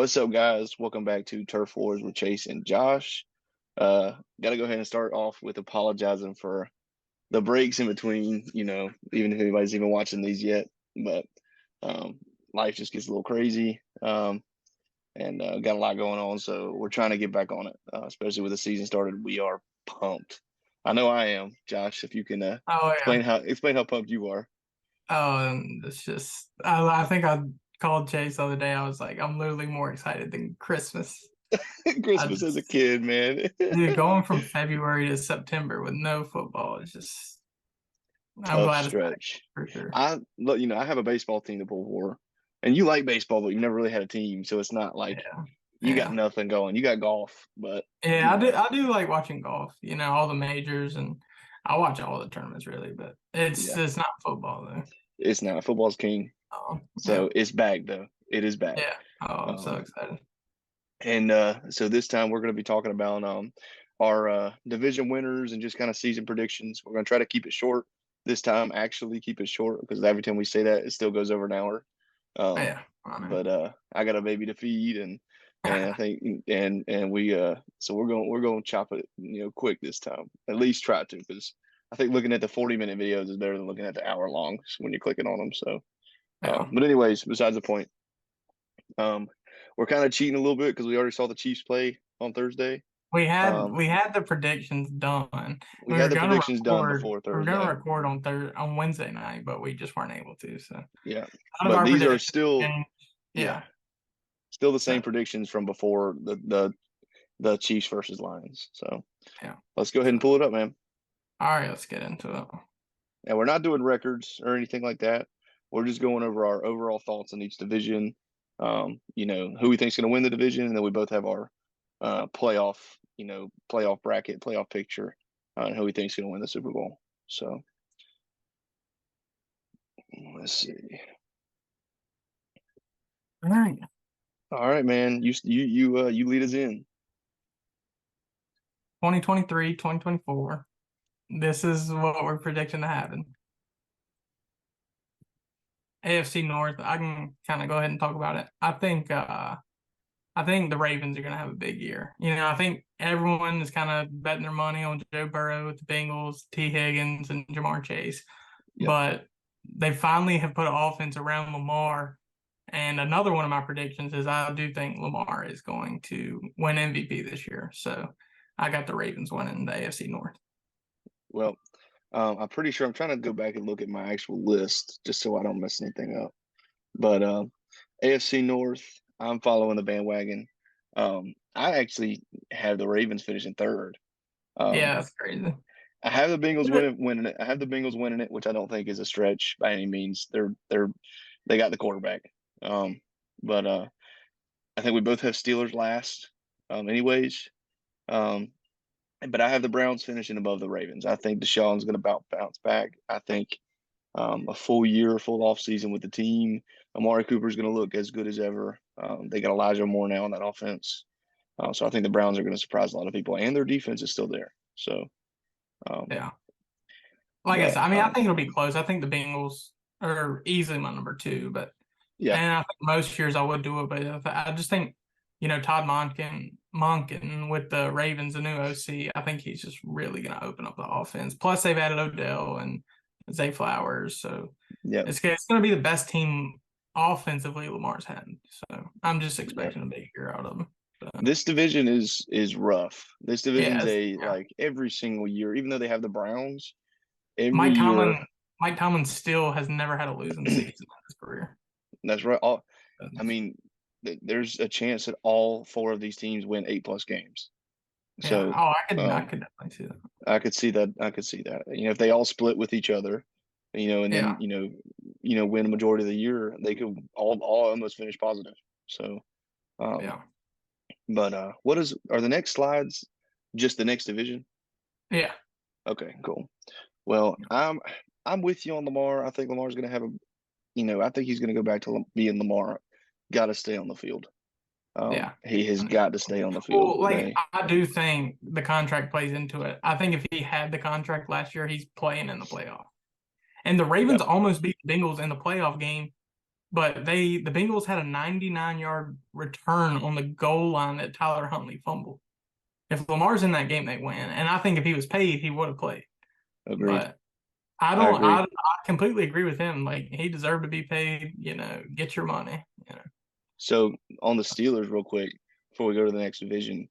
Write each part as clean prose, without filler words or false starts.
What's up, guys? Welcome back to Turf Wars with Chase and Josh. Got to go ahead and start off with apologizing for the breaks in between, even if anybody's even watching these yet. But um, life just gets a little crazy, and got a lot going on. So we're trying to get back on it, especially with the season started. We are pumped. I know I am. Josh, if you can Oh yeah. explain how pumped you are. It's just I think I called Chase the other day. I was like, I'm literally more excited than Christmas. I Christmas as a just kid, man. Dude, going from February to September with no football is just I'm Tough glad it's back stretch. for sure. I have a baseball team to pull for, and you like baseball, but you never really had a team, so it's not like Yeah. you got Yeah. nothing going. You got golf, but Yeah, I do like watching golf, all the majors, and I watch all the tournaments really, but it's yeah, it's not football though. it's not. Football's king, Yeah. so it's back though. It is back. Yeah. Oh, I'm so Um, excited. and so this time we're going to be talking about our division winners and just kind of season predictions. We're going to try to keep it short this time. Actually, keep it short because every time we say that, it still goes over an hour. Um, Yeah. I know. but I got a baby to feed, and I think and we so we're going to chop it quick this time. At least try to, because I think looking at the 40-minute videos is better than looking at the hour longs when you're clicking on them. So, Yeah. but anyways, besides the point, um, we're kind of cheating a little bit because we already saw the Chiefs play on Thursday. We had Um, we had the predictions done. we had the predictions done before We were gonna Thursday. record on Wednesday night, but we just weren't able to. So Yeah, none of but our these are predictions still changed. yeah Yeah. still the So same predictions from before the Chiefs versus Lions. So yeah. let's go ahead and So pull it up, man. all right, let's get into it. And we're not doing records or anything like that. We're just going over our overall thoughts on each division. Who we think's going to win the division, and then we both have our playoff bracket, playoff picture, and who we think's going to win the Super Bowl. So let's see. All right. All right, man. You lead us in. 2023, 2024. This is what we're predicting to happen. AFC North, I can kind of go ahead and talk about it. I think the Ravens are going to have a big year. I think everyone is kind of betting their money on Joe Burrow with the Bengals, T. Higgins, and Jamar Chase. Yep. But they finally have put an offense around Lamar. And another one of my predictions is I do think Lamar is going to win MVP this year. So I got the Ravens winning the AFC North. Well, I'm pretty sure I'm trying to go back and look at my actual list just so I don't mess anything up. But AFC North, I'm following the bandwagon. I actually have the Ravens finishing third. Yeah, Um, that's crazy. I have the Bengals winning it. I have the Bengals winning it, which I don't think is a stretch by any means. They got the quarterback. But I think we both have Steelers last. Anyways. Um, but I have the Browns finishing above the Ravens. I think Deshaun's going to bounce back. I think a full year, full off season with the team, Amari Cooper's going to look as good as ever. They got Elijah Moore now on that offense. So I think the Browns are going to surprise a lot of people, and their defense is still there. So, um, Yeah. Like I but said, I think it'll be close. I think the Bengals are easily my number two, yeah, and I think most years I would do it, but I just think, Todd Monken with the Ravens, the new OC, I think he's just really going to open up the offense. Plus, they've added Odell and Zay Flowers, so yeah, it's going to be the best team offensively Lamar's had. So I'm just yeah. expecting a big year out of him. But, This division is rough. This division's yeah. like every single year, even though they have the Browns, every Mike year. Tomlin, Mike Tomlin still has never had a losing season in his career. That's right. I mean, there's a chance that all four of these teams win 8+ games. Yeah. So Oh, I um, could definitely see that. I could see that. I could see that. If they all split with each other, and then Yeah. win a majority of the year, they could all almost finish positive. So, um, Yeah. but are the next slides just the next division? Yeah. Okay, cool. Well, I'm with you on Lamar. I think Lamar's going to have I think he's going to go back to being Lamar. Got to stay on the field. Yeah. He has got to stay on the field. Well, like I do think the contract plays into it. I think if he had the contract last year, he's playing in the playoff. And the Yeah, Ravens almost beat the Bengals in the playoff game but the Bengals had a 99-yard return on the goal line that Tyler Huntley fumbled. If Lamar's in that game, they win. And I think if he was paid, he would have played. Agreed. But I I don't. agree. I completely agree with him. Like he deserved to be paid. Get your money. So on the Steelers, real quick, before we go to the next division,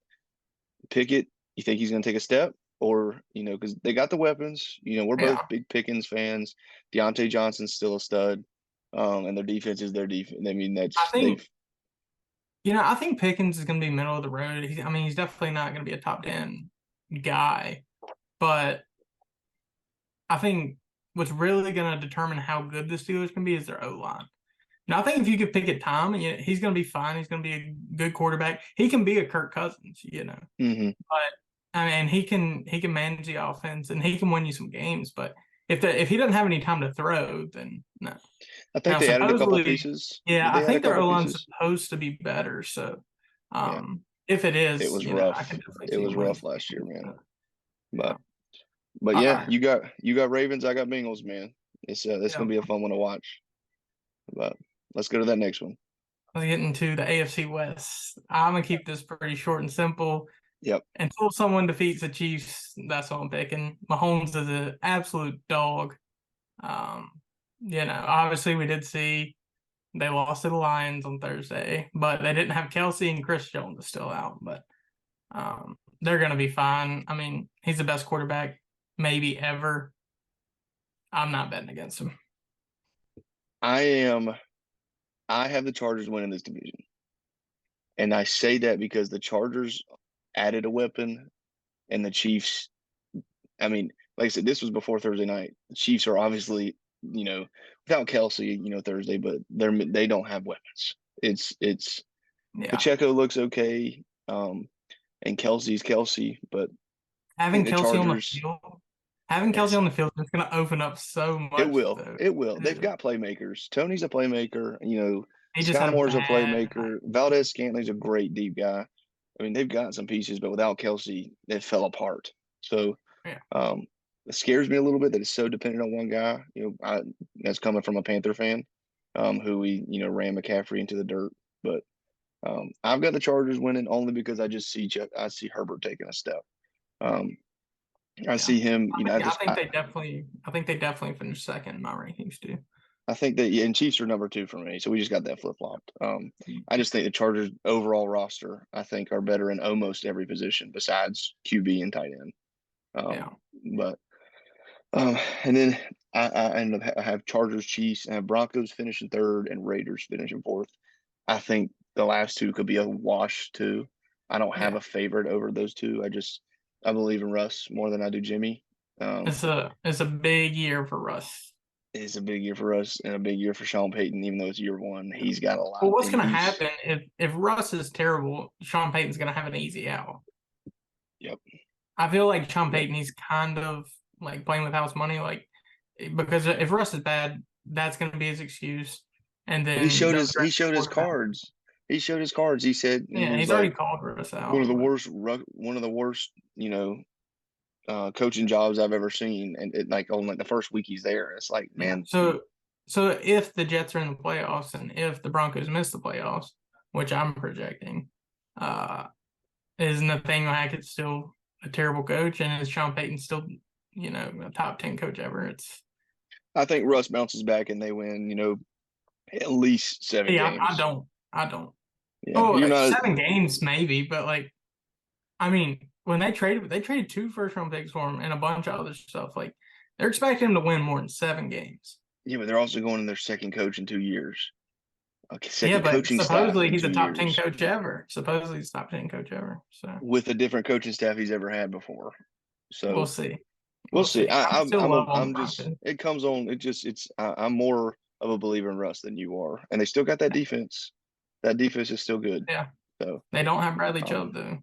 Pickett, you think he's going to take a step? Or, because they got the weapons. We're both Yeah. big Pickens fans. Deontay Johnson's still a stud. And their defense is their defense. I mean, I they've. think I think Pickens is going to be middle of the road. He's definitely not going to be a top 10 guy, but I think what's really going to determine how good the Steelers can be is their O-line. Now, I think if you could pick at Tom, and he's going to be fine. He's going to be a good quarterback. He can be a Kirk Cousins, Mm-hmm. But I mean, he can manage the offense and he can win you some games. But if he doesn't have any time to throw, then no. I think Now, they added a couple supposedly, pieces. yeah, Did I they add a think their couple O-line's pieces? supposed to be better. So, Yeah. if it It is, was I rough. can definitely It see was him winning rough some last year, games. man. Yeah. But All yeah, right. you got Ravens. I got Bengals, man. It's Yeah. gonna be a fun one to watch. But let's go to that next one. Let's get into the AFC West. I'm gonna keep this pretty short and simple. Yep. Until someone defeats the Chiefs, that's what I'm picking. Mahomes is an absolute dog. Obviously we did see they lost to the Lions on Thursday, but they didn't have Kelsey and Chris Jones is still out. But they're gonna be fine. I mean, he's the best quarterback maybe ever. I'm not betting against him. I have the Chargers winning this division. And I say that because the Chargers added a weapon and the Chiefs, I mean, like I said, this was before Thursday night. The Chiefs are obviously, without Kelsey, Thursday, but they don't have weapons. It's Yeah. Pacheco looks okay. And Kelsey's Kelsey, but I Having think the Kelsey on the Chargers, field, having Kelsey yes, on the field is going to open up so it much. will. Though. It will. They've got playmakers. Tony's a playmaker. He just Sky had a Moore's a bad playmaker. Valdez Scantlin's a great deep guy. I mean, they've got some pieces, but without Kelsey, it fell apart. So, yeah. It scares me a little bit that it's so dependent on one guy. That's coming from a Panther fan, who ran McCaffrey into the dirt. But I've got the Chargers winning only because I just see Herbert taking a step. I see him. I think they definitely finished second in my rankings too. I think that and Chiefs are number 2 for me, so we just got that flip flopped. I just think the Chargers overall roster, I think, are better in almost every position besides QB and tight end. But and then I have Chargers, Chiefs, and have Broncos finishing third and Raiders finishing fourth. I think the last two could be a wash too. I don't have a favorite over those two. I believe in Russ more than I do Jimmy. It's a big year for Russ. It's a big year for us and a big year for Sean Payton, even though it's year one. He's got a lot. Well, what's going to happen if Russ is terrible? Sean Payton's going to have an easy out. Yep. I feel like Sean Payton, he's kind of like playing with house money, because if Russ is bad, that's going to be his excuse. And then he showed his cards. He showed his cards. He said, he's already called Russ out. One of the worst, coaching jobs I've ever seen, and on the first week he's there, it's like, man. So if the Jets are in the playoffs and if the Broncos miss the playoffs, which I'm projecting, is Nathaniel Hackett still a terrible coach, and is Sean Payton still, a top 10 coach ever? I think Russ bounces back and they win, at least 7 games. I don't. Yeah, 7 games maybe, but I mean, when they traded 2 first-round picks for him and a bunch of other stuff. They're expecting him to win more than 7 games. Yeah, but they're also going in their second coach in 2 years. Okay, but supposedly he's a top 10 coach ever. Supposedly he's top 10 coach ever. So with a different coaching staff he's ever had before. So we'll see. We'll see. I'm it comes on. I'm more of a believer in Russ than you are, and they still got that defense. That defense is still good. Yeah. So they don't have Bradley Chubb though.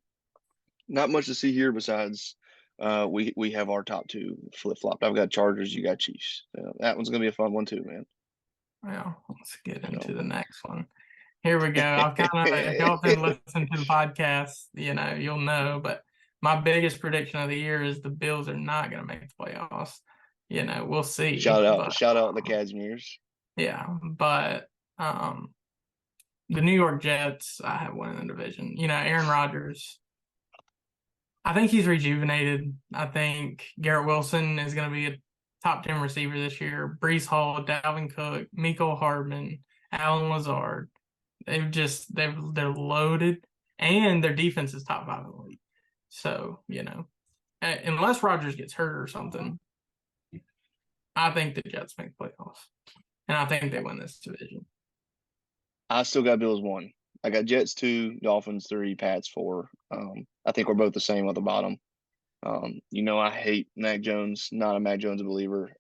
Not much to see here besides we have our top 2 flip flopped. I've got Chargers, you got Chiefs. That one's gonna be a fun one too, man. Yeah, let's get into the next one. Here we go. I'll if y'all been listening to the podcast, you'll know. But my biggest prediction of the year is the Bills are not going to make the playoffs. We'll see. Shout out the Casimir's. Yeah, but The New York Jets, I have winning the division. Aaron Rodgers, I think he's rejuvenated. I think Garrett Wilson is going to be a top 10 receiver this year. Brees Hall, Dalvin Cook, Mecole Hardman, Alan Lazard. They're loaded, and their defense is top 5 in the league. So, unless Rodgers gets hurt or something, I think the Jets make playoffs, and I think they win this division. I still got Bills 1. I got Jets 2, Dolphins 3, Pats 4. I think we're both the same at the bottom. I hate Mac Jones. Not a Mac Jones believer.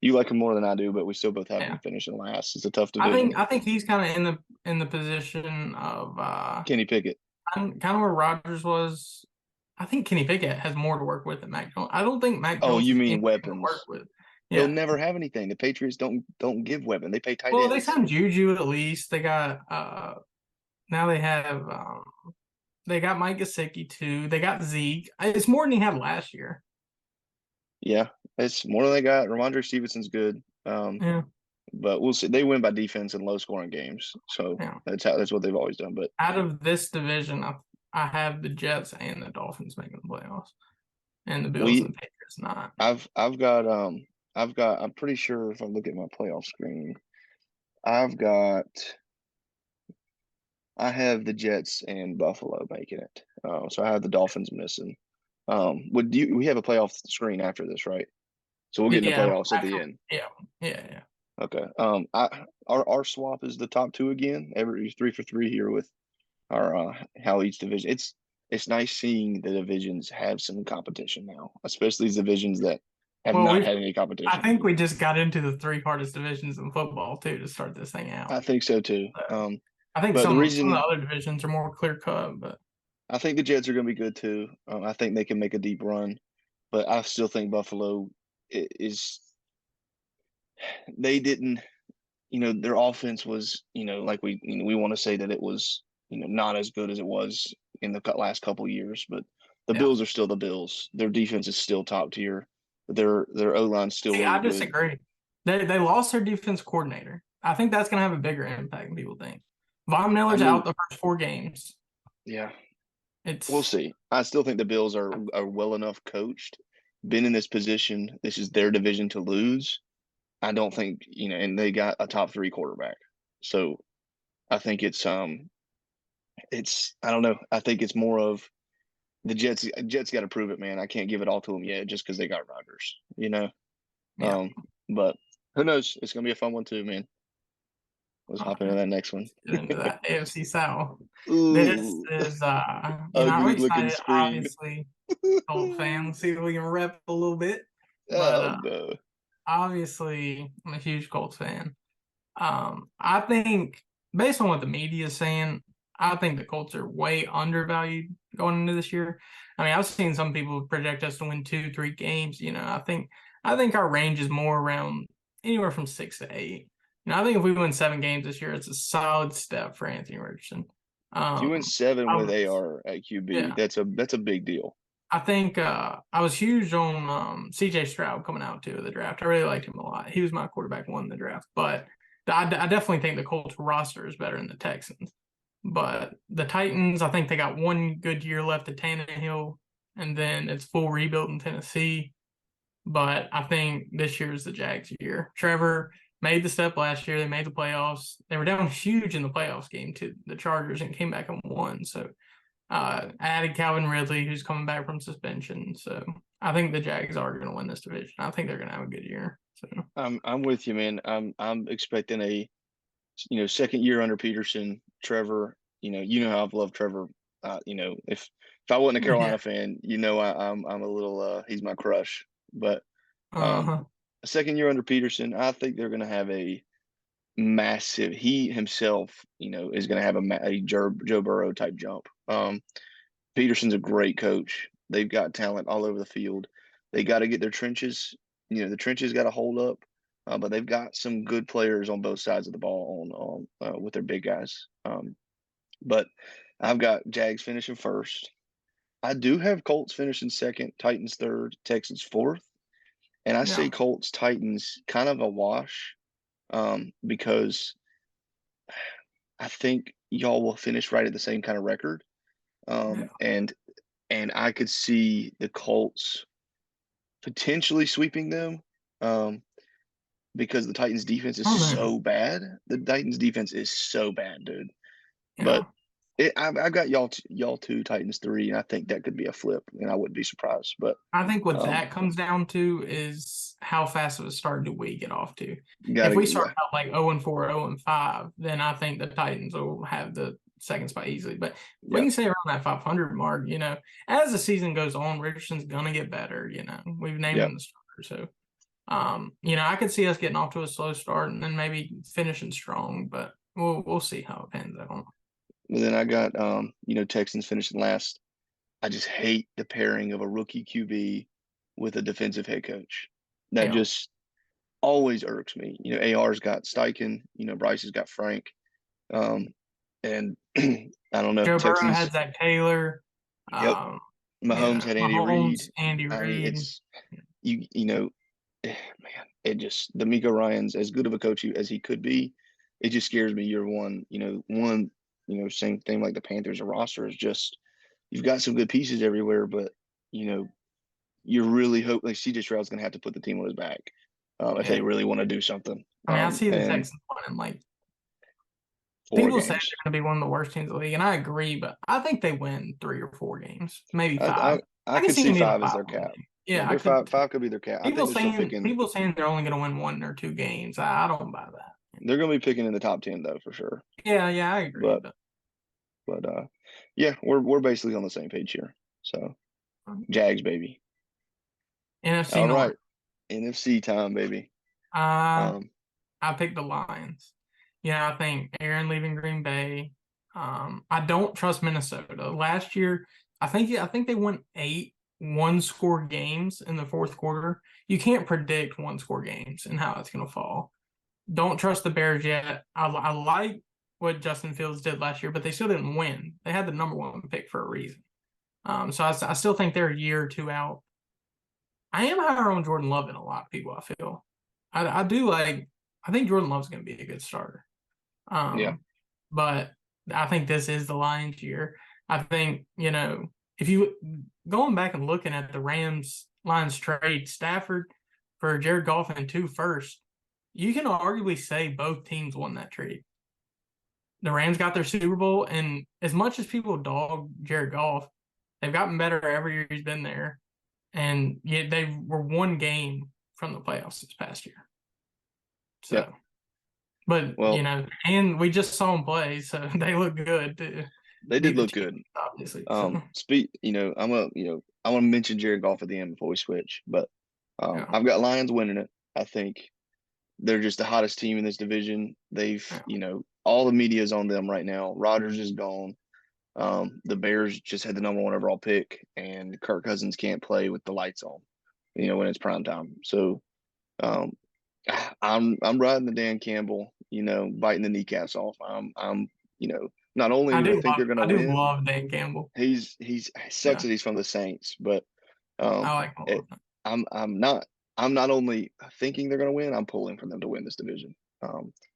You like him more than I do, but we still both have him finishing last. It's a tough division. I think he's kind of in the position of Kenny Pickett. kind of where Rodgers was. I think Kenny Pickett has more to work with than Mac Jones. I don't think Mac Jones. Oh, you mean weapons? To work with. Yeah. They'll never have anything. The Patriots don't give weapons. They pay tight ends. Well, they signed Juju at least. They got now they have they got Mike Gesicki too. They got Zeke. It's more than he had last year. Yeah, it's more than they got. Ramondre Stevenson's good. Yeah. But we'll see. They win by defense and low scoring games. So that's what they've always done. But out of this division, I have the Jets and the Dolphins making the playoffs, and the Bills and the Patriots not. I'm pretty sure if I look at my playoff screen, I have the Jets and Buffalo making it. So I have the Dolphins missing. We have a playoff screen after this, right? So we'll get in the playoffs at the end. Yeah. Okay. Our swap is the top 2 again. Every 3 for 3 here with our how each division. It's nice seeing the divisions have some competition now, especially these divisions that have not had any competition. I think we just got into the 3 hardest divisions in football too to start this thing out. I think so too. I think some of the other divisions are more clear cut, but I think the Jets are going to be good too. I think they can make a deep run, but I still think Buffalo is. They didn't, their offense was, like we want to say that it was, not as good as it was in the last couple of years, but the Bills are still the Bills. Their defense is still top tier. Their O-line's still really I disagree. Good. They lost their defense coordinator. I think that's going to have a bigger impact than people think. Von Miller's out the first 4 games. Yeah. We'll see. I still think the Bills are well enough coached, been in this position. This is their division to lose. I don't think, and they got a top 3 quarterback. So I think it's I don't know. I think it's more of the Jets got to prove it, man. I can't give it all to them yet just because they got Rodgers, Yeah. But who knows? It's going to be a fun one too, man. Let's hop into that next one. Into that AFC South. Ooh, this is I'm excited, screen. obviously. Colt fan. Let's see if we can rep a little bit. But no. Obviously I'm a huge Colts fan. I think based on what the media is saying, I think the Colts are way undervalued going into this year. I mean, I've seen some people project us to win 2-3 games. I think our range is more around anywhere from 6 to 8. I think if we win 7 games this year, it's a solid step for Anthony Richardson. If you win 7 where they are at QB, that's a big deal. I think I was huge on CJ Stroud coming out too of the draft. I really liked him a lot. He was my quarterback 1 in the draft, but I definitely think the Colts roster is better than the Texans. But the Titans, I think they got 1 good year left at Tannehill, and then it's full rebuild in Tennessee. But I think this year is the Jags' year. Trevor made the step last year. They made the playoffs. They were down huge in the playoffs game to the Chargers and came back and won. So added Calvin Ridley, who's coming back from suspension. So I think the Jags are going to win this division. I think they're going to have a good year. So I'm with you, man. I'm expecting a second year under Peterson. Trevor, how I've loved Trevor. If I wasn't a Carolina fan, I'm a little he's my crush. But a second year under Peterson, I think they're going to have a massive. He himself, is going to have a Joe Burrow type jump. Peterson's a great coach. They've got talent all over the field. They got to get their trenches. The trenches got to hold up. But they've got some good players on both sides of the ball on with their big guys. But I've got Jags finishing first. I do have Colts finishing second, Titans third, Texans fourth. And I say Colts, Titans kind of a wash because I think y'all will finish right at the same kind of record. Yeah. And I could see the Colts potentially sweeping them. Um, because the Titans defense is Oh no. so bad. The Titans defense is so bad, dude. But Yeah. I've got y'all two, Titans three, and I think that could be a flip, and I wouldn't be surprised. But I think what um, that comes down to is how fast of a start do we get off to. If gotta we start yeah, out like 0-4, 0-5, then I think the Titans will have the second spot easily. But if we yeah, can stay around that 500 mark, as the season goes on, Richardson's gonna get better. We've named yeah. him the starter, so I could see us getting off to a slow start and then maybe finishing strong, but we'll see how it pans out. But then I got Texans finishing last. I just hate the pairing of a rookie QB with a defensive head coach. That Yeah, just always irks me. AR's got Steichen. Bryce has got Frank. Um, and I don't know. Joe Burrow Texans. had Zach Taylor. Yep. Um, Mahomes had Andy Mahomes, Reid. Andy I mean, Reid. it's man, it just D'Amico Ryan's as good of a coach as he could be. It just scares me. Year one, same thing like the Panthers. A roster is just you've got some good pieces everywhere, but you know, you're really hoping like CJ Stroud's going to have to put the team on his back if they Yeah. really want to do something. I mean, I see the And Texans winning. Like, four people say they're games. going to be one of the worst teams in the league, and I agree, but I think they win 3 or 4 games, maybe I, five. I I I can could see see them being a five as their 5 win cap. game. Yeah, Yeah, I their could. five could be their cap. I think People they're still saying picking. people saying they're only going to win 1 or 2 games. I don't buy that. They're going to be picking in the top 10 though for sure. Yeah, I agree. But But yeah, we're basically on the same page here. So Jags baby. NFC All North. right, NFC time, baby. Uh, Um, I picked the Lions. I think Aaron leaving Green Bay. I don't trust Minnesota. Last year, I think they won 8 1-score games in the fourth quarter. You can't predict 1-score games and how it's going to fall. Don't trust the Bears yet. I like what Justin Fields did last year, but they still didn't win. They had the number 1 pick for a reason. So I still think they're a year or two out. I am higher on Jordan Love than a lot of people, I feel. I do like. I think Jordan Love's going to be a good starter. yeah, But I think this is the Lions year. I think, if you going back and looking at the Rams Lions trade, Stafford for Jared Goff and 2 first, you can arguably say both teams won that trade. The Rams got their Super Bowl, and as much as people dog Jared Goff, they've gotten better every year he's been there. And yet they were 1 game from the playoffs this past year. yeah. So but Well, and we just saw them play, so they look good to they be did the look team, good. obviously. So I want to mention Jared Goff at the end before we switch, but yeah, I've got Lions winning it. I think they're just the hottest team in this division. yeah. All the media is on them right now. Rodgers is gone. The Bears just had the number 1 overall pick, and Kirk Cousins can't play with the lights on, when it's prime time. So um, I'm riding the Dan Campbell, biting the kneecaps off. Not only I do I do think love they're going to I do win, love Dan Campbell. he's sucks Yeah, that he's from the Saints, but I um, like him a it, lot. I'm not only thinking they're going to win, I'm pulling for them to win this division.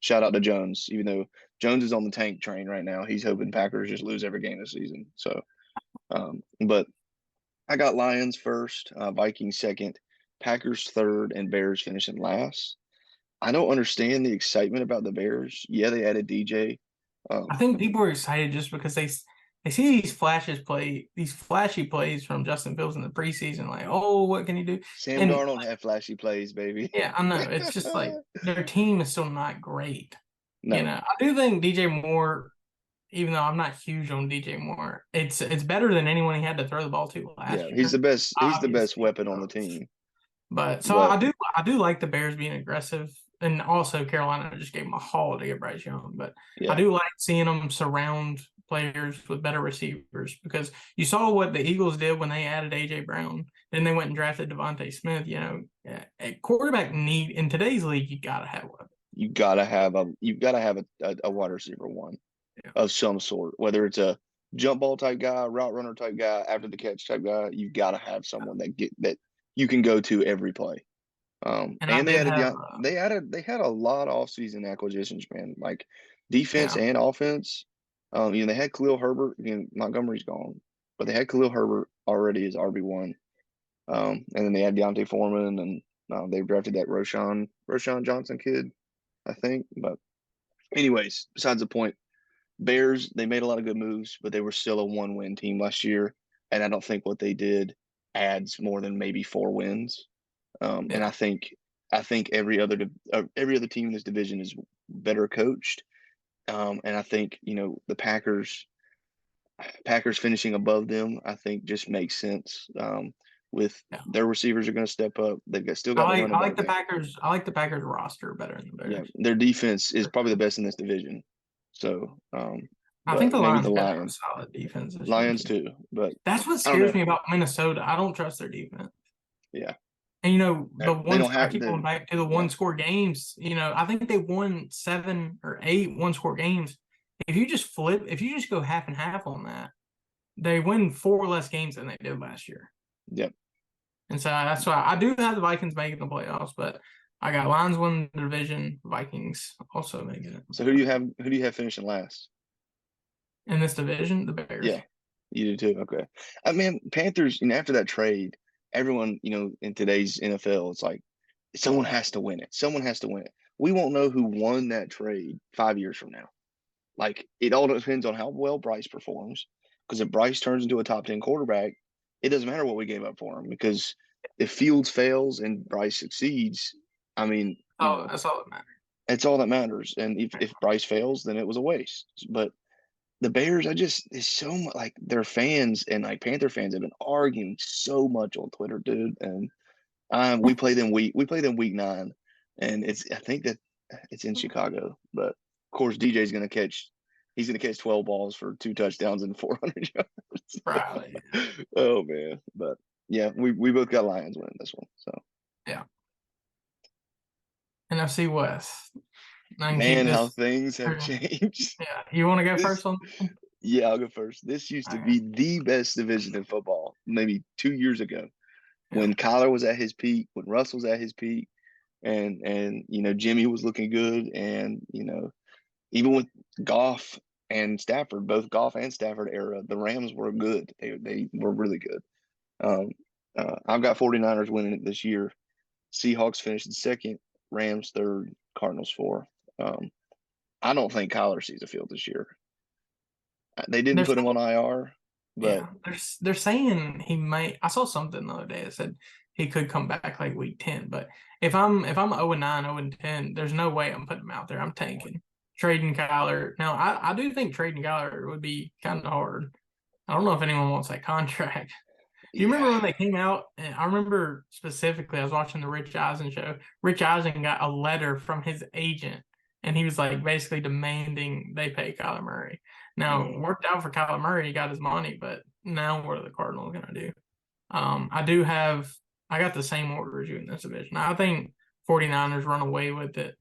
Shout out to Jones, even though Jones is on the tank train right now. He's hoping Packers just lose every game this season. So, but I got Lions first, Vikings second, Packers third, and Bears finishing last. I don't understand the excitement about the Bears. Yeah, they added DJ. I Um, think people are excited just because they see these flashy plays from Justin Fields in the preseason, like, oh, what can he do? Sam And Darnold had flashy plays, baby. yeah, I know it's just like their team is still not great. No, I do think DJ Moore, even though I'm not huge on DJ Moore, it's better than anyone he had to throw the ball to yeah, last he's the year, best. He's the best obviously. weapon on the team. But so But I do like the Bears being aggressive, and also Carolina just gave them a haul to get Bryce Young. But I yeah, do like seeing them surround players with better receivers because you saw what the Eagles did when they added AJ Brown. Then they went and drafted Devontae Smith. A quarterback need in today's league, you gotta have one. you gotta have a wide receiver one Yeah. of some sort, whether it's a jump ball type guy, route runner type guy, after the catch type guy. You've got to have someone that you can go to every play. And I And did have they had a lot of offseason acquisitions, man. Like defense Yeah. and offense. They had Khalil Herbert. Montgomery's gone, but they had Khalil Herbert already as RB1. And then they had Deontay Foreman, and they drafted that Roshan Johnson kid, I think. But anyways, besides the point, Bears, they made a lot of good moves, but they were still a 1-win team last year, and I don't think what they did adds more than maybe 4 wins. And Yeah. I think every other team in this division is better coached. And I think the Packers finishing above them, I think just makes sense. With Yeah. their receivers are going to step up. Still got the running I like back. the Packers. I like the Packers roster better than the Yeah, Bears. their defense is probably the best in this division. So, I think but the maybe the Lions could have a Lions, solid defense this year Lions too. too. But That's what I don't scares know. me about Minnesota. I don't trust their defense. Yeah, And they don't I have keep going the. back to the Yeah, one score games. I think they won 7 or 8 1-score games. If you just go half and half on that, they win 4 less games than they did last year. yep. And so that's why I do have the Vikings making the playoffs, but I got Lions winning the division, Vikings also making it. So who do you have? Who do you have finishing last? In this division, the Bears. Yeah, you do too. Okay. I mean, Panthers. After that trade, everyone, in today's NFL, it's like someone has to win it. Someone has to win it. We won't know who won that trade 5 years from now. Like it all depends on how well Bryce performs. Because if Bryce turns into a top 10 quarterback, it doesn't matter what we gave up for him. Because if Fields fails and Bryce succeeds, I mean, Oh, that's all that matters. it's all that matters. And if Bryce fails, then it was a waste. But the Bears, it's so much like their fans and like Panther fans have been arguing so much on Twitter, dude. And we play them week 9, and I think that it's in Chicago. But of course, DJ's gonna catch. He's gonna catch 12 balls for 2 touchdowns and 400 yards. Right. Oh man, but yeah, we both got Lions winning this one. So Yeah. NFC West. I can keep man, how this. things have changed. Yeah. You want to go This first on? Yeah, I'll go first. This used to be the best division in football, maybe 2 years ago, when Kyler was at his peak, when Russell was at his peak, and Jimmy was looking good, and even with Goff and Stafford, both Goff and Stafford era, the Rams were good. They were really good. I've got 49ers winning it this year. Seahawks finished in second, Rams third, Cardinals fourth. I don't think Kyler sees a field this year. They didn't put him on IR, but they're saying he might. I saw something the other day that said he could come back like week 10. But if I'm 0-9, 0-10, there's no way I'm putting him out there. I'm tanking, trading Kyler. Now I do think trading Kyler would be kind of hard. I don't know if anyone wants that contract. Do you remember when they came out? And I remember specifically, I was watching the Rich Eisen show. Rich Eisen got a letter from his agent, and he was like basically demanding they pay Kyler Murray. Now, it worked out for Kyler Murray. He got his money, but now what are the Cardinals going to do? I got the same order as you in this division. I think 49ers run away with it.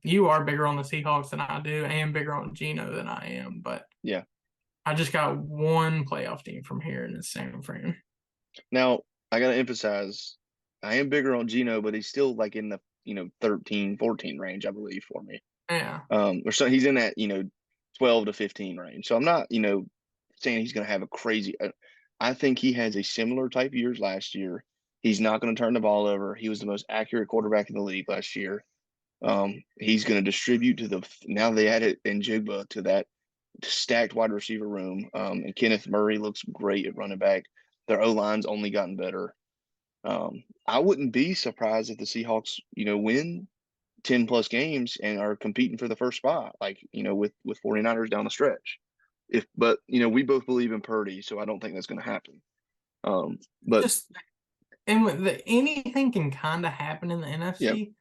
You are bigger on the Seahawks than I do, and bigger on Geno than I am, but yeah. I just got one playoff team from here in the San Fran. Now, I got to emphasize, I am bigger on Geno, but he's still like in the 13, 14 range, I believe, for me. Yeah. Or so he's in that 12 to 15 range. So I'm not saying he's going to have a crazy. I think he has a similar type years last year. He's not going to turn the ball over. He was the most accurate quarterback in the league last year. He's going to distribute to now they added Njigba to that stacked wide receiver room. And Kenneth Murray looks great at running back. Their O-line's only gotten better. I wouldn't be surprised if the Seahawks, win 10 plus games and are competing for the first spot, like, with 49ers down the stretch. But we both believe in Purdy, so I don't think that's going to happen. But anything can kind of happen in the NFC,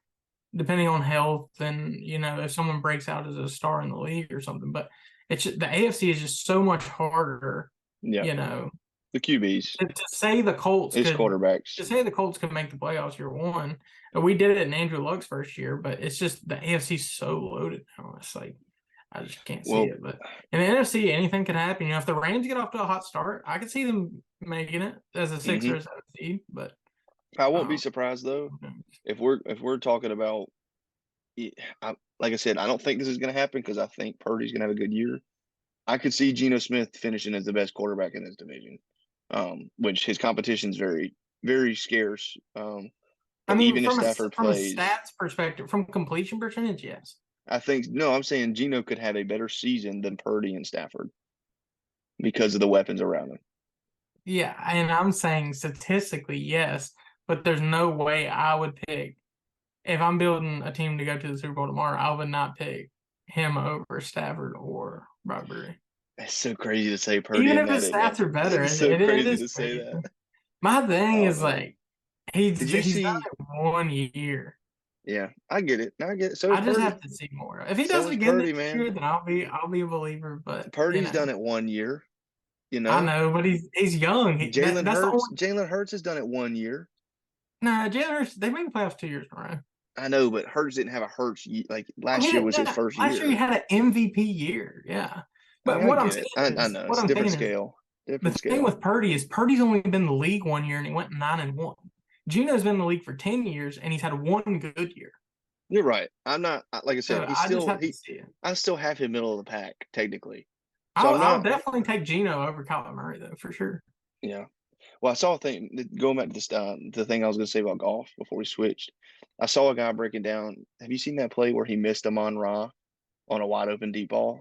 depending on health and if someone breaks out as a star in the league or something. But it's the AFC is just so much harder. The QBs. To say the Colts quarterbacks. To say the Colts could make the playoffs year one. We did it in Andrew Luck's first year, but it's just the AFC's so loaded now. It's like I just can't see it. But in the NFC, anything could happen. If the Rams get off to a hot start, I could see them making it as a 6th or a 7th seed. But I won't be surprised though if we're talking about. like I said, I don't think this is going to happen because I think Purdy's going to have a good year. I could see Geno Smith finishing as the best quarterback in this division, which his competition is very, very scarce. I But mean, even if Stafford from a plays, stats perspective, from completion percentage, yes. I think no, I'm saying Geno could have a better season than Purdy and Stafford because of the weapons around him. Yeah, and I'm saying statistically, yes, but there's no way I would pick if I'm building a team to go to the Super Bowl tomorrow, I would not pick him over Stafford or Bradbury. It's so crazy to say Purdy Even and if that his again. stats are better, It's so it crazy is to say crazy. that. My thing Oh is man. like he's Did you done see? it 1 year. Yeah, I get it. I get it. So is I just Purdy. have to see more. If he does So it is again Purdy, next man. year, then I'll be a believer. But Purdy's done it 1 year. You I know, know, but he's young. That's the only. Jalen Hurts has done it 1 year. Nah, Jalen Hurts, they made the playoffs 2 years in a row. I know, but Hurts didn't have a like Oh, last year was his yeah, first last year he year. had an MVP year. Yeah, I mean, but I get it. I know what it's a I'm different saying is scale. the Different thing scale. with Purdy is Purdy's only been in the league 1 year and he went 9-1. Gino's been in the league for 10 years and he's had one good year. You're right. I'm not like I said. So I just have to see it. I still have him middle of the pack technically. So I'm I'll not. definitely take Gino over Kyler Murray though for sure. Yeah. Well, I saw a thing going back to this the thing I was going to say about golf before we switched. I saw a guy breaking down. Have you seen that play where he missed Amon Ra on a wide open deep ball?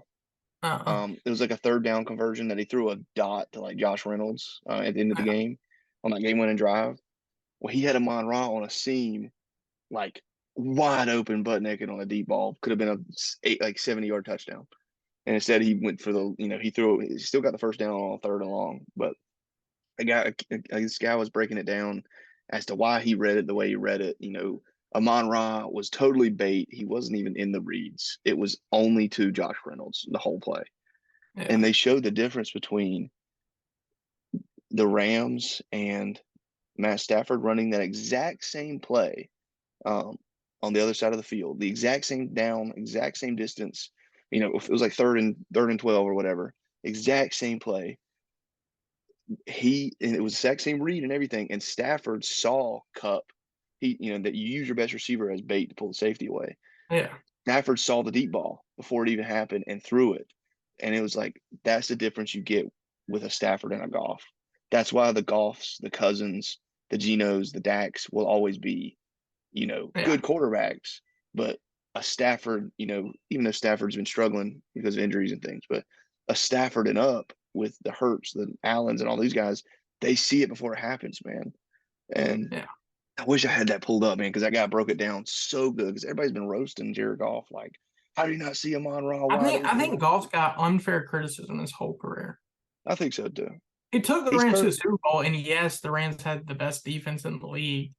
Uh-uh. It was like a third down conversion that he threw a dot to like Josh Reynolds at the end of the game on that game winning drive. Well, he had Amon Ra on a seam, like wide open, butt naked on a deep ball. Could have been like 70-yard touchdown. And instead, he went for he threw. He still got the first down on third and long, but this guy was breaking it down as to why he read it the way he read it. Amon Ra was totally bait. He wasn't even in the reads. It was only to Josh Reynolds the whole play. And Yeah. they showed the difference between the Rams and Matt Stafford running that exact same play on the other side of the field, the exact same down, exact same distance. If it was like third and 12 or whatever, exact same play. And it was the exact same read and everything. And Stafford saw Cup. That you use your best receiver as bait to pull the safety away. Yeah. Stafford saw the deep ball before it even happened and threw it. And it was like, that's the difference you get with a Stafford and a Goff. That's why the Goffs, the Cousins, the Genos, the Daks will always be, Yeah. good quarterbacks. But a Stafford, even though Stafford's been struggling because of injuries and things, but a Stafford and up with the Hurts, the Allens, and all these guys, they see it before it happens, man. And Yeah. I wish I had that pulled up, man, because that guy broke it down so good. Because everybody's been roasting Jared Goff, like, how do you not see Amon Ra wide I open? think Golf's got unfair criticism his whole career. I think so too. He took the He's Rams to the perfect. Super Bowl, and yes, the Rams had the best defense in the league.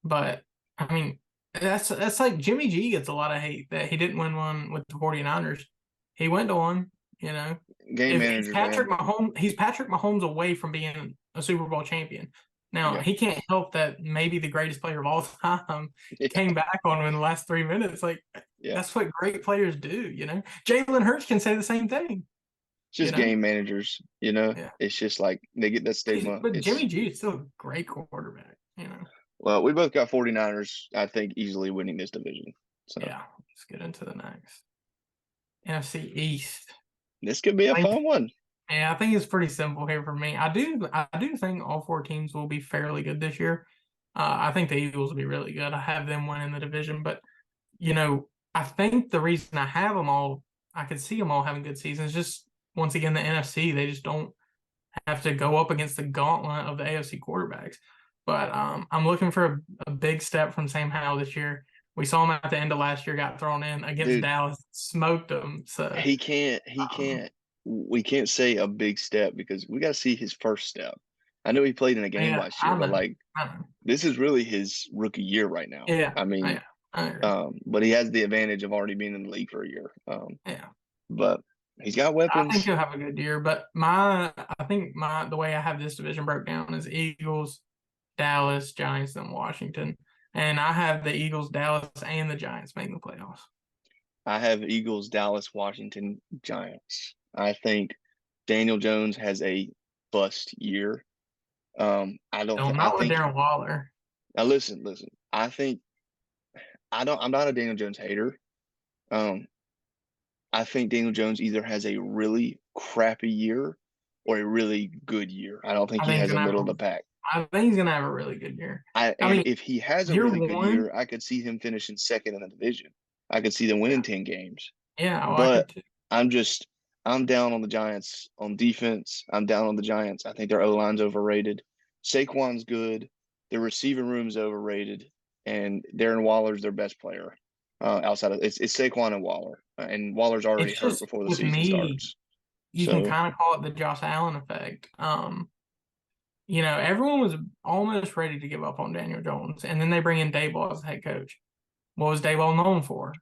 But I mean, that's like Jimmy G gets a lot of hate that he didn't win one with the 49ers. He went to one, you know. Game If managers, man. He's Patrick Mahomes away from being a Super Bowl champion. Now, Yeah. he can't help that maybe the greatest player of all time Yeah. came back on him in the last 3 minutes. Like, Yeah. that's what great players do, you know. Jalen Hurts can say the same thing, It's you just know. game managers, Yeah. It's just like they get that stigma. But Jimmy G is still a great quarterback, you know. Well, we both got 49ers, I think, easily winning this division. So Yeah, let's get into the next. NFC East. this could be a I think, fun one. yeah, I think it's pretty simple here for me. I do think all four teams will be fairly good this year. I think the Eagles will be really good. I have them winning the division, but I think the reason I have them all, I could see them all having good seasons. Just once again, the NFC, they just don't have to go up against the gauntlet of the AFC quarterbacks. But I'm looking for a big step from Sam Howell this year. We saw him at the end of last year, got thrown in against Dude, Dallas, smoked them. So he can't we can't say a big step because we got to see his first step. I know he played in a game yeah, last year, but like I know. this is really his rookie year right now. Yeah, I mean, yeah, I agree. but he has the advantage of already being in the league for a year. Yeah, But he's got I think weapons. he'll have a good year. But I think the way I have this division broke down is Eagles, Dallas, Giants, and Washington. And I have the Eagles, Dallas, and the Giants making the playoffs. I have Eagles, Dallas, Washington, Giants. I think Daniel Jones has a bust year. I don't. No, I not with think. Darren Waller. Now listen. I think I'm not a Daniel Jones hater. I think Daniel Jones either has a really crappy year or a really good year. I don't think I he think he's has a gonna have middle of the pack. I think he's gonna have a really good year. I And mean, if he has a year really good one, year, I could see him finishing second in the division. I could see them winning yeah, 10 games. yeah, well, I But could too. I'm just I'm down on the Giants on defense. I'm down on the Giants. I think their O line's overrated. Saquon's good. Their receiving room's overrated, and Darren Waller's their best player. Outside of it's Saquon and Waller, and Waller's already It's hurt just before the with season me, starts. you can So kind of call it the Josh Allen effect. Everyone was almost ready to give up on Daniel Jones, and then they bring in Daboll as head coach. What was Daboll known for?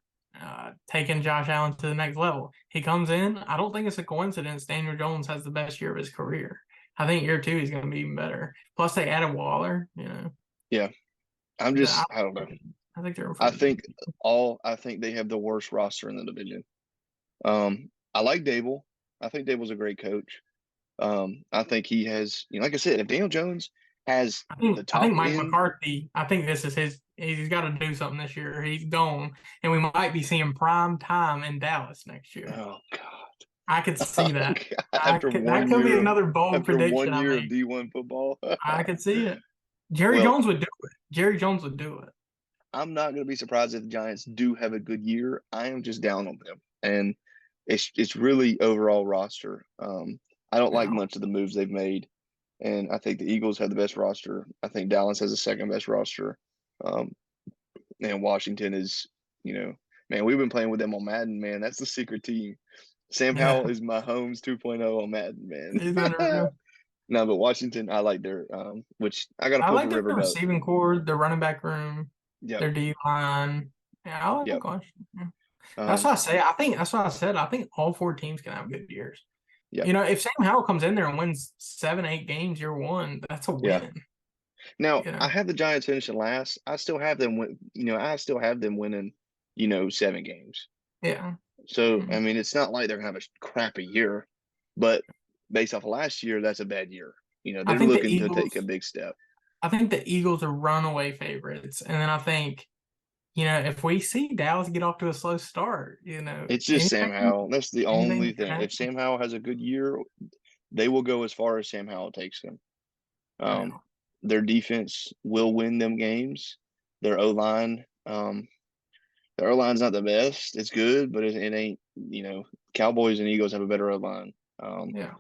Taking Josh Allen to the next level. He comes in. I don't think it's a coincidence Daniel Jones has the best year of his career. I think year two he's going to be even better. Plus, they added Waller. yeah, I don't know. I think they're in I for a good. think I think they have the worst roster in the division. I like Dable. I think Dable's a great coach. I think he has, like I said, if Daniel Jones has the I top think Mike end, McCarthy. I think this is his. He's got to do something this year. He's gone, and we might be seeing prime time in Dallas next year. oh God, I could see that. after That could be another bold after prediction one I year of make. D1 football. I could see it. Jerry Well, Jones would do it. Jerry Jones would do it. I'm not going to be surprised if the Giants do have a good year. I am just down on them, and it's really overall roster. I don't like Yeah. much of the moves they've made, and I think the Eagles have the best roster. I think Dallas has the second best roster, um, and Washington is, man, we've been playing with them on Madden. Man, that's the secret team. Sam Yeah. Howell is my Mahomes 2.0 on Madden, He's man. unreal. No, but Washington, I like their which I got to I pull the like their River Note. receiving core, their running back room, Yep, their D line. Yeah, I yep. like Washington. Yeah. That's Um, what I say. I think that's what I said. I think all four teams can have good years. yep, If Sam Howell comes in there and wins 7, 8 games year one, that's a yeah. win. Now You I know, have the Giants finishing last. I still have them win. I still have them winning. 7 games. yeah. So I Mhm. mean, it's not like they're gonna have a crappy year, but based off of last year, that's a bad year. I They're think the looking to take a Eagles. big step. I think the Eagles are runaway favorites, and then I think if we see Dallas get off to a slow start, It's just Sam anything Howell. That's the only anything can thing. If happen. Sam Howell has a good year, they will go as far as Sam Howell takes them. Um, Yeah. their defense will win them games. Their O line, their O line's not the best. It's good, but it ain't. Cowboys and Eagles have a better O line. Yeah.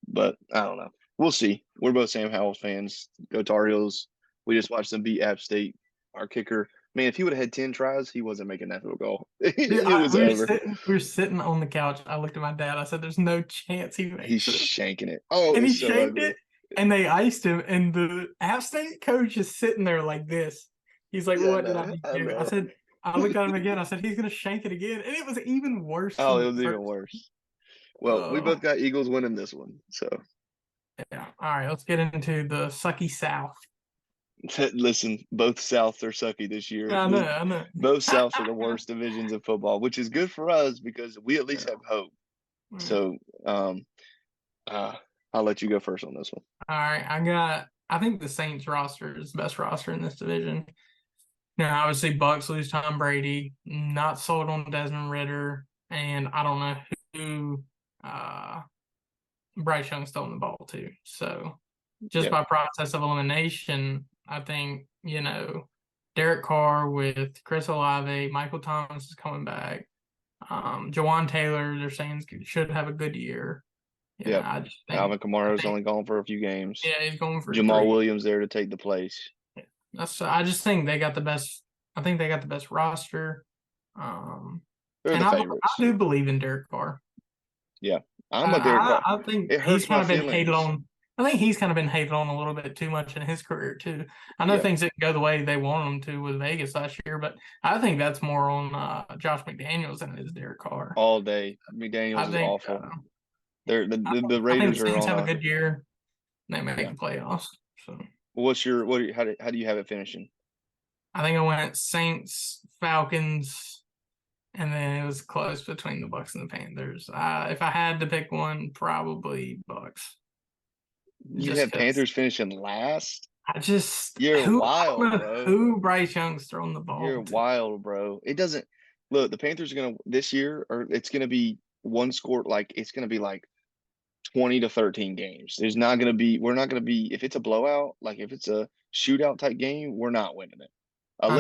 But I don't know. We'll see. We're both Sam Howell fans. Go Tar Heels. We just watched them beat App State. Our kicker, man, if he would have had 10 tries, he wasn't making that field goal. Dude, It was over. we were sitting on the couch. I looked at my dad. I said, "There's no chance he He's makes it." shanking it. Oh, it And he was so shanked ugly. it, and they iced him. And the App State coach is sitting there like this. He's like, Yeah, "What did I no, need I to do?" I know. said, I looked at him again. I said, "He's gonna shank it again," and it was even worse Oh, than it the was even first. worse. Well, we Oh, both got Eagles winning this one. So yeah. All right, let's get into the sucky South. listen, both Souths are sucky this year. I know, I know. Both Souths are the worst divisions of football, which is good for us because we at least Yeah, have hope. yeah. So uh, I'll let you go first on this one. All right, I think the Saints roster is the best roster in this division. Now, obviously, Bucks lose Tom Brady. Not sold on Desmond Ritter, and I don't know who Bryce Young's throwing the ball to. So, just Yeah, by process of elimination, I think Derek Carr with Chris Olave, Michael Thomas is coming back. Jawan Taylor, they're saying should have a good year. yep. I just think Alvin Kamara's only gone for a few games. yeah, he's going for Jamal 3. Williams there to take the place. I just think they got the best. I think they got the best roster. They're And the I favorites. do believe in Derek Carr. Yeah, I'm a Derek Carr. I think It he's hurts kind my of been hated feelings. on. I think he's kind of been hated on a little bit too much in his career too. I know Yeah, things didn't go the way they wanted them to with Vegas last year, but I think that's more on Josh McDaniels than it is Derek Carr. all day. McDaniels I is think awful. They're the I think Raiders the are Saints on have a a good year. They make yeah. the playoffs. So What's your how do you have it finishing? I think I went Saints, Falcons, and then it was close between the Bucks and the Panthers. If I had to pick one, probably Bucks. You Just have because Panthers finishing last? You're I don't wild, know bro. who Bryce Young's throwing the You're ball to. wild, bro. It doesn't. look, the Panthers are gonna this year, or it's gonna be one score. Like it's gonna be like 20 to 13 games. There's not gonna be. We're not gonna be. If it's a blowout, like if it's a shootout type game, we're not winning it. I know.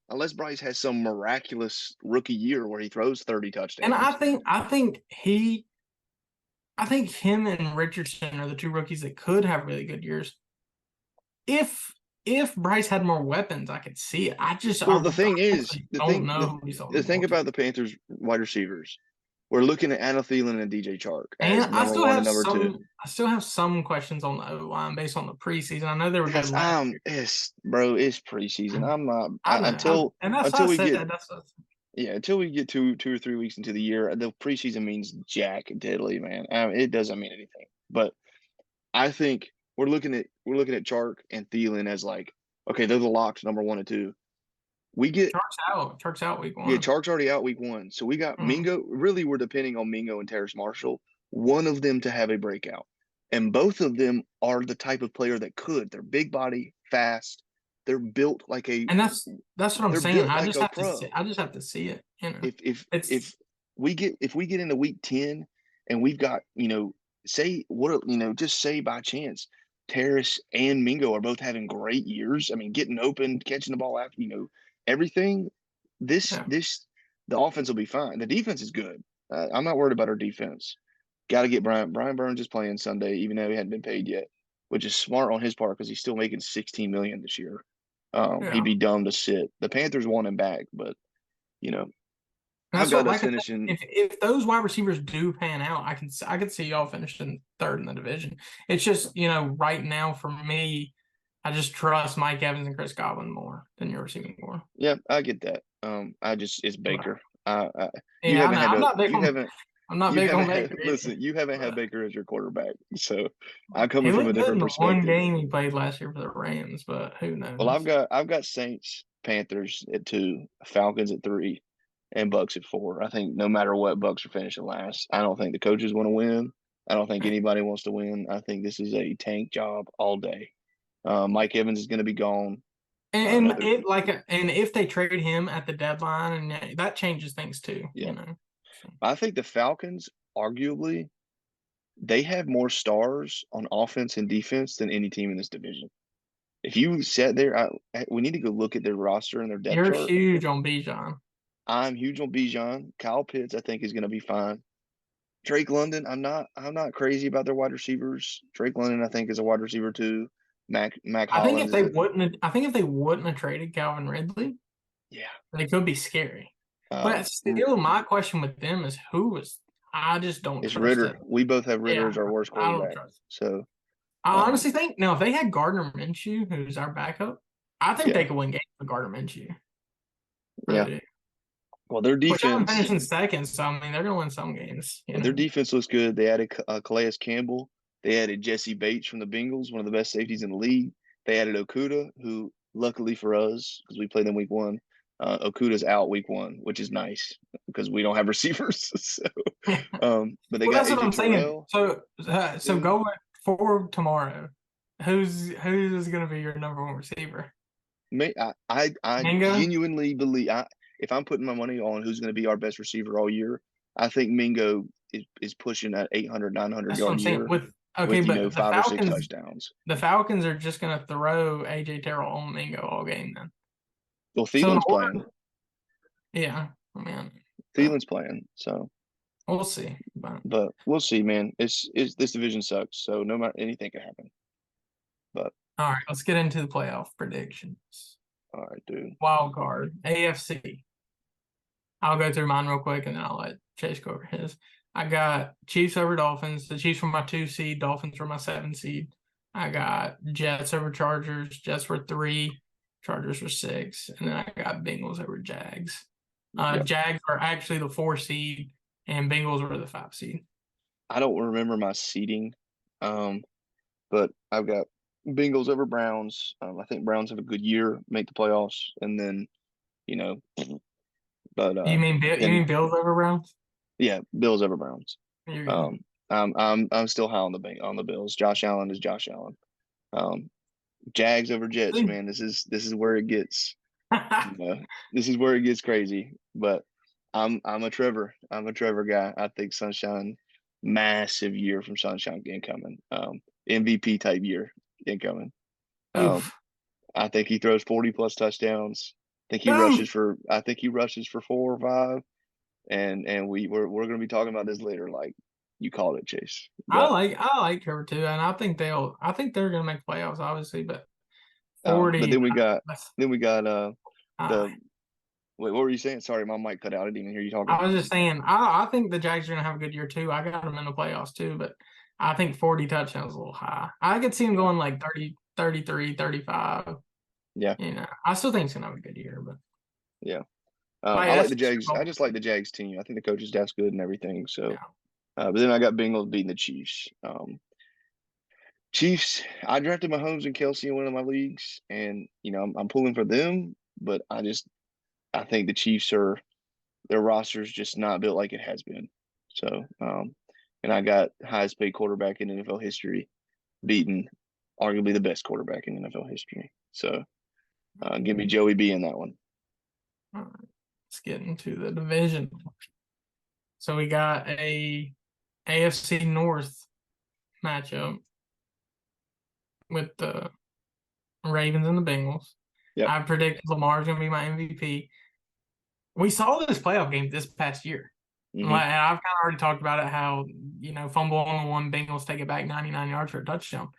Unless Bryce has some miraculous rookie year where he throws 30 And touchdowns. I think him and Richardson are the two rookies that could have really good years. If Bryce had more weapons, I could see it. Well, I the thing is, honestly don't know who he's the throwing the thing ball to. about the Panthers wide receivers, we're looking at Anna Thielen and DJ Chark And as number one and number two. I still have some questions on the O line based on the preseason. I know they were good That's last year. it's preseason. I'm not I know, and that's why until I we said get that. That's what, yeah until we get 2 or 3 weeks into the year, the preseason means jack diddly, man. It doesn't mean anything. But I think we're looking at Chark and Thielen as like, okay, they're the locks number one and two. We get Chark's out. Chark's out week Yeah, one. Chark's already out week one. So we got Mm. Mingo. Really, we're depending on Mingo and Terrace Marshall, one of them to have a breakout. And both of them are the type of player that could. They're big body, fast. They're built like a And that's what I'm they're saying. built like a pro. I just have to see it. You know, If it's if we get into week 10 and we've got, say what just say by chance Terrace and Mingo are both having great years. I mean, getting open, catching the ball after, everything. This yeah. this the offense will be fine. The defense is good. I'm not worried about our defense. Got to get Brian Burns is playing Sunday, even though he hadn't been paid yet, which is smart on his part because he's still making 16 million this year. He'd Yeah. be dumb to sit. The Panthers want him back, but you know, I've That's got what, us like I said, finishing. if those wide receivers do pan out, I could see y'all finishing third in the division. It's just, right now for me, I just trust Mike Evans and Chris Godwin more than your receiving core. Yeah, I get that. It's But, Baker. You yeah, I haven't know. had to. I'm not You big on haven't had. Baker either. Listen, you haven't had But Baker as your quarterback, so I'm he coming from a looked good in different the one perspective. game he played last year for the Rams, but who Well, knows? I've got Saints, Panthers at 2, Falcons at 3, and Bucks at 4. I think no matter what, Bucks are finishing last. I don't think the coaches want to win. I don't think anybody wants to win. I think this is a tank job all day. Mike Evans is going to be gone. And if they trade him at the deadline, and that changes things too, Yeah, So, I think the Falcons, arguably, they have more stars on offense and defense than any team in this division. If you sat there, we need to go look at their roster and their depth you're chart. huge on Bijan. I'm huge on Bijan. Kyle Pitts, I think, is going to be fine. Drake London, I'm not crazy about their wide receivers. Drake London, I think, is a wide receiver too. Mac Hollins is I think if they wouldn't have traded Calvin Ridley, yeah. they could be scary. Um, But still, my question with them is I just don't it's trust it. Ritter. We both have Ritter Yeah, as our worst I don't quarterback. trust it. So I honestly think now if they had Gardner Minshew, who's our backup, I think yeah, they could win games with Gardner Minshew. yeah. Really. Well, their Which I'm defense, finishing second, so I mean they're gonna win some games, their defense looks good. They added Calais Campbell. They added Jesse Bates from the Bengals, one of the best safeties in the league. They added Okuda, who luckily for us, because we played them week one, Okuda's out week one, which is nice because we don't have receivers. So, but they Well, got that's what AJ I'm saying. Terrell. So going for tomorrow, who's going to be your number one receiver? I Mingo. genuinely believe if I'm putting my money on who's going to be our best receiver all year, I think Mingo is pushing that 800, 900 That's what yard I'm saying. year with But 5 or 6 touchdowns. the Falcons are just going to throw AJ Terrell on Mingo all game then. Well, So in Thielen's playing. order, yeah, I mean, Thielen's playing, so we'll see. but we'll see, man. It's this division sucks, so no matter anything can happen. But All right, let's get into the playoff predictions. all right, dude. Wild card, AFC. I'll go through mine real quick and then I'll let Chase go over his. I got Chiefs over Dolphins. The Chiefs were my 2 seed. Dolphins were my 7 seed. I got Jets over Chargers. Jets were 3. Chargers were 6. And then I got Bengals over Jags. Yep. Jags are actually the 4 seed, and Bengals were the 5 seed. I don't remember my seeding, but I've got Bengals over Browns. I think Browns have a good year, make the playoffs, and then, but You mean Bills over Browns? yeah, Bills over Browns. You're good. I'm still high on the Bills. Josh Allen is Josh Allen. Jags over Jets, man. This is where it gets this is where it gets crazy. But I'm a Trevor. I'm a Trevor guy. I think Sunshine, massive year from Sunshine incoming. MVP type year incoming. Um, Oof. I think he throws 40 plus touchdowns. Um, I think he rushes for 4 or 5. And we're gonna be talking about this later, like you called it, Chase. But I like Trevor too, and I think they're gonna make playoffs, obviously, but 40. then we got That's, then we got uh, the wait, what were you saying? Sorry, my mic cut out. I didn't even hear you talking. I was just saying, I think the Jags are gonna have a good year too. I got them in the playoffs too, but I think 40 touchdowns is a little high. I could see him Yeah. going like 30, 33, 35. Yeah. I still think he's gonna have a good year, but Yeah. like I like that's the the Super Jags. I Bowl. just like the Jags team. I think the coaching staff's good and everything. So, Yeah. but then I got Bengals beating the Chiefs. Chiefs. I drafted Mahomes and Kelsey in one of my leagues, and I'm pulling for them. But I think the Chiefs are their roster's just not built like it has been. So, and I got highest paid quarterback in NFL history, beating arguably the best quarterback in NFL history. So, give me Joey B in that one. All right. Let's get into the division. So we got a AFC North matchup with the Ravens and the Bengals. Yep. I predicted Lamar's going to be my MVP. We saw this playoff game this past year. And Hmm. I've kind of already talked about it how, fumble on the one, Bengals take it back 99 yards for a touchdown.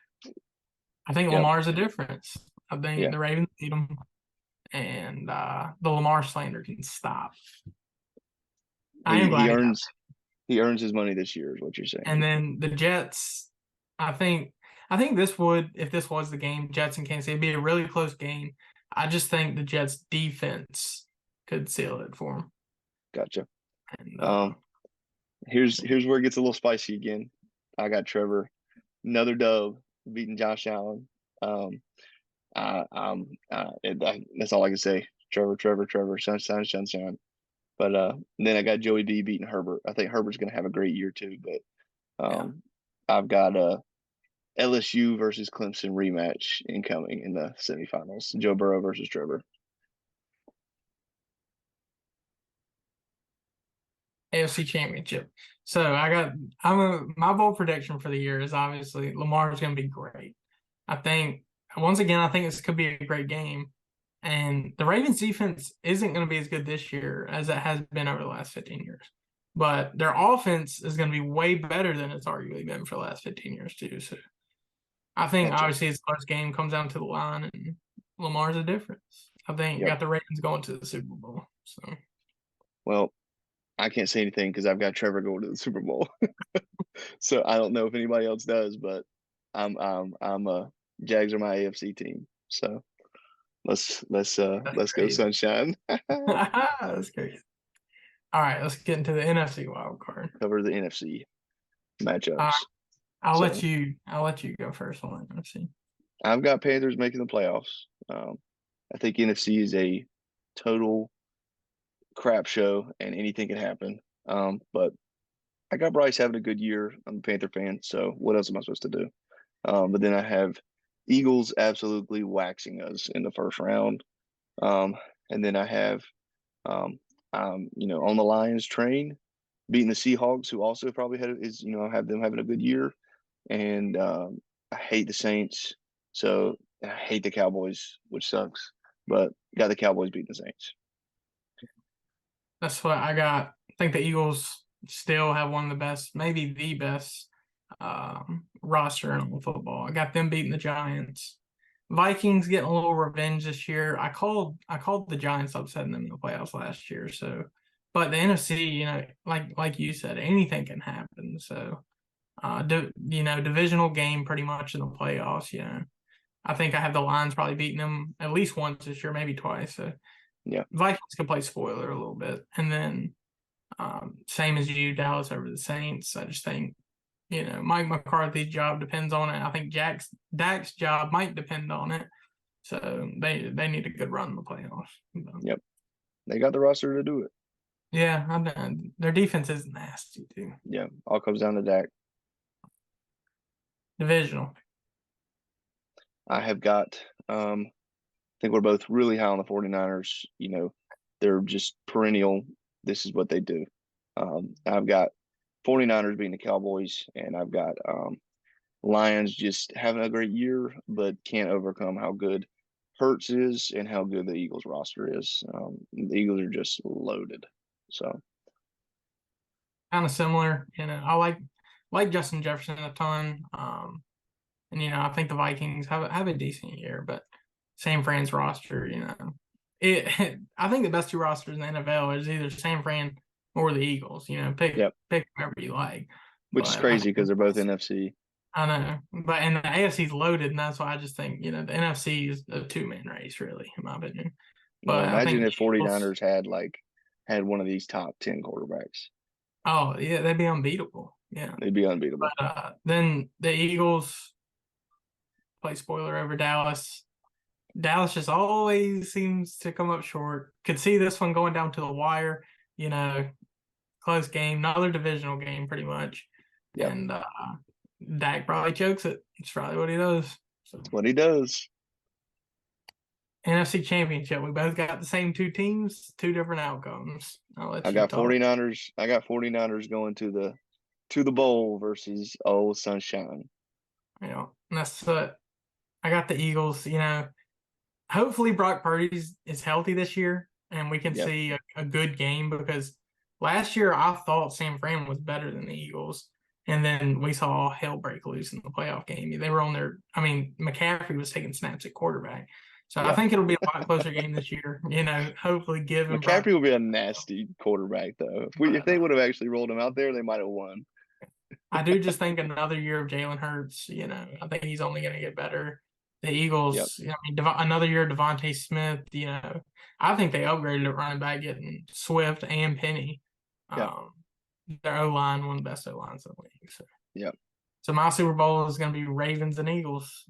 I think Yep. Lamar's a difference. I think Yeah. the Ravens beat him, and the Lamar slander can stop. I am He glad he got earns his money this year, is what you're saying. And then the Jets, I think this would, if this was the game, Jets and Kansas City, it'd be a really close game. I just think the Jets defense could seal it for them. Gotcha. And Um, here's where it gets a little spicy again. I got Trevor, another dub, beating Josh Allen. Um, that's all I can say. Trevor, Trevor, Trevor, sunshine, sunshine. But then I got Joey B beating Herbert. I think Herbert's going to have a great year too. But yeah, I've got LSU versus Clemson rematch incoming in the semifinals. Joe Burrow versus Trevor. AFC Championship. So my bold prediction for the year is obviously Lamar's going to be great. I think once again, I think this could be a great game. And the Ravens defense isn't going to be as good this year as it has been over the last 15 years. But their offense is going to be way better than it's arguably been for the last 15 years, too. So I think Gotcha. obviously his first game comes down to the line, and Lamar's a difference. I think Yep. got the Ravens going to the Super Bowl. So Well, I can't say anything because I've got Trevor going to the Super Bowl. So I don't know if anybody else does, but I'm Jags are my AFC team. So that's let's go crazy. sunshine. That's crazy. All right, let's get into the NFC wild card. Cover the NFC Uh, matchups. I'll let So you go first on the NFC. I've got Panthers making the playoffs. I think NFC is a total crap show and anything can happen. But I got Bryce having a good year. I'm a Panther fan, so what else am I supposed to do? But then I have Eagles absolutely waxing us in the first round. Um, and then I have, on the Lions train, beating the Seahawks, who also probably have them having a good year. And I hate the Saints, so I hate the Cowboys, which sucks. But got the Cowboys beating the Saints. That's what I got. I think the Eagles still have one of the best, maybe the best roster in football. I got them beating the Giants. Vikings getting a little revenge this year. I called the Giants upsetting them in the playoffs last year. So, but the NFC, like you said, anything can happen. So, divisional game pretty much in the playoffs. I think I have the Lions probably beating them at least once this year, maybe twice. So Yeah, Vikings can play spoiler a little bit, and then same as you, Dallas over the Saints. I just think Mike McCarthy's job depends on it. I think Dak's job might depend on it. So they need a good run in the playoffs. yep. They got the roster to do it. Yeah, their defense is nasty too. Yeah, all comes down to Dak. Divisional. I have got, I think we're both really high on the 49ers. They're just perennial this is what they do. I've got 49ers beating the Cowboys, and I've got Lions just having a great year, but can't overcome how good Hurts is and how good the Eagles roster is. The Eagles are just loaded. So Kind of similar. I like Justin Jefferson a ton. And I think the Vikings have a decent year, but San Fran's roster, I think the best two rosters in the NFL is either San Fran or the Eagles. Pick yep, pick whoever you like. which is But I crazy because think they're both NFC. I know, but and the AFC's loaded, and that's why I just think the NFC is a two-man race, really, in my opinion. Well, But I imagine think if the Eagles, 49ers had one of these top 10 quarterbacks. oh yeah, they'd be unbeatable. Yeah, They'd be unbeatable. but then the Eagles play spoiler over Dallas. Dallas just always seems to come up short. Could see this one going down to the wire. You know, close game, another divisional game, pretty much. Yep. And Dak probably chokes it. It's probably what he does. So. That's what he does. NFC Championship. We both got the same two teams, two different outcomes. I'll let I you got talk. 49ers. I got 49ers going to the bowl versus old Sunshine. And that's what I got the Eagles. Hopefully Brock Purdy is healthy this year and we can Yep. see a good game because last year I thought San Fran was better than the Eagles. And then we saw all hell break loose in the playoff game. They were on their, McCaffrey was taking snaps at quarterback. So I Yep. think it'll be a lot closer game this year. Hopefully given Brock. McCaffrey will be a nasty quarterback though. If they would have actually rolled him out there, they might have won. I do just think another year of Jalen Hurts, I think he's only going to get better. The Yep. Eagles, another year of Devontae Smith, I think they upgraded at running back getting Swift and Penny. Yep. Their O-line, one of the best O-lines in the league. So. Yep. So my Super Bowl is going to be Ravens and Eagles.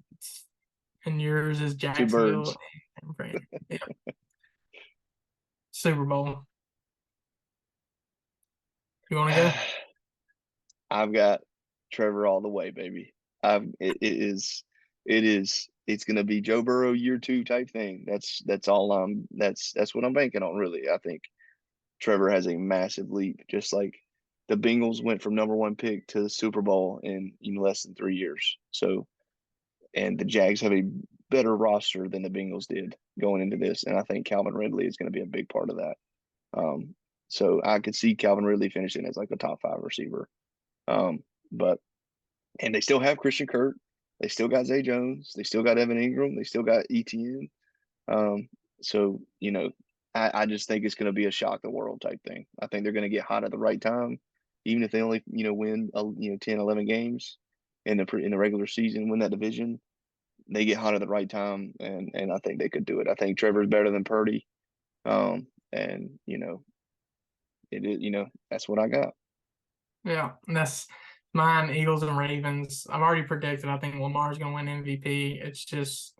And yours is Jacksonville and Fran. Yep. Super Bowl. You want to go? I've got Trevor all the way, baby. It's gonna be Joe Burrow year 2 type thing. That's what I'm banking on, really. I think Trevor has a massive leap, just like the Bengals went from number 1 pick to the Super Bowl in less than 3 years. So, and the Jags have a better roster than the Bengals did going into this, and I think Calvin Ridley is going to be a big part of that. So I could see Calvin Ridley finishing as like a top 5 receiver. But and they still have Christian Kirk. They still got Zay Jones. They still got Evan Ingram. They still got ETN. So I just think it's going to be a shock the world type thing. I think they're going to get hot at the right time, even if they only win 10, 11 games in the regular season, win that division. They get hot at the right time, and I think they could do it. I think Trevor's better than Purdy, and it is that's what I got. Yeah, that's mine, Eagles and Ravens. I've already predicted I think Lamar's going to win MVP. It's just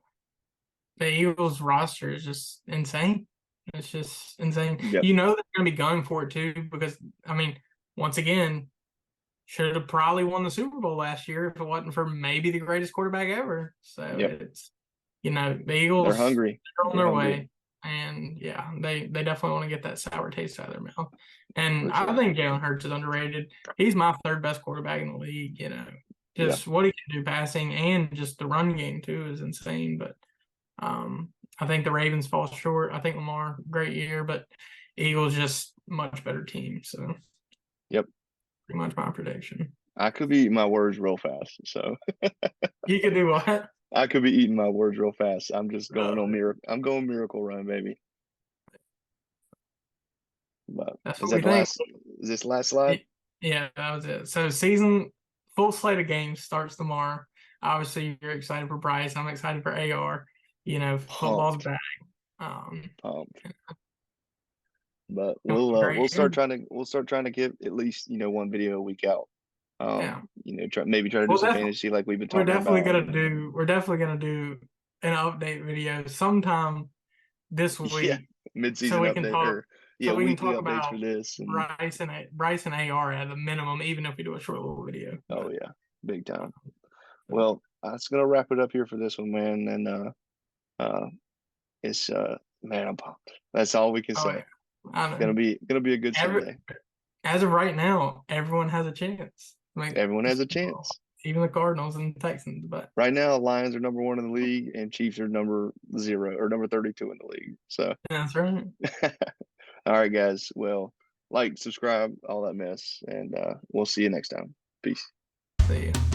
the Eagles roster is just insane. It's just insane. Yep. They're going to be going for it too because, once again, should have probably won the Super Bowl last year if it wasn't for maybe the greatest quarterback ever. So it's, the Eagles, they're hungry. They're on their way. And yeah, they definitely want to get that sour taste out of their mouth. And I think Jalen Hurts is underrated. He's my third best quarterback in the league. Just what he can do passing and just the run game too is insane. But I think the Ravens fall short. I think Lamar, great year, but Eagles just much better team. So pretty much my prediction. I could be eating my words real fast. So you could do what? I could be eating my words real fast. I'm just going on miracle. I'm going Miracle Run, baby. But is this the last slide? Yeah, that was it. So full slate of games starts tomorrow. Obviously, you're excited for Bryce. I'm excited for AR. Football's back. Pumped. But we'll start trying to get at least one video a week out. Try to do some fantasy like we've been talking about. We're definitely gonna do an update video sometime this week. Yeah, mid-season update. We can talk updates about for this. And Bryce and AR at a minimum, even if we do a short little video. Oh yeah, big time. Well, that's gonna wrap it up here for this one, man. And it's man, I'm pumped. That's all we can say. I know. Gonna be a good Sunday. As of right now, everyone has a chance. Everyone has a chance. Even the Cardinals and the Texans, but right now, Lions are number 1 in the league, and Chiefs are number 0 or number 32 in the league. So that's right. all right, guys. Well, like, subscribe, all that mess, and we'll see you next time. Peace. See ya.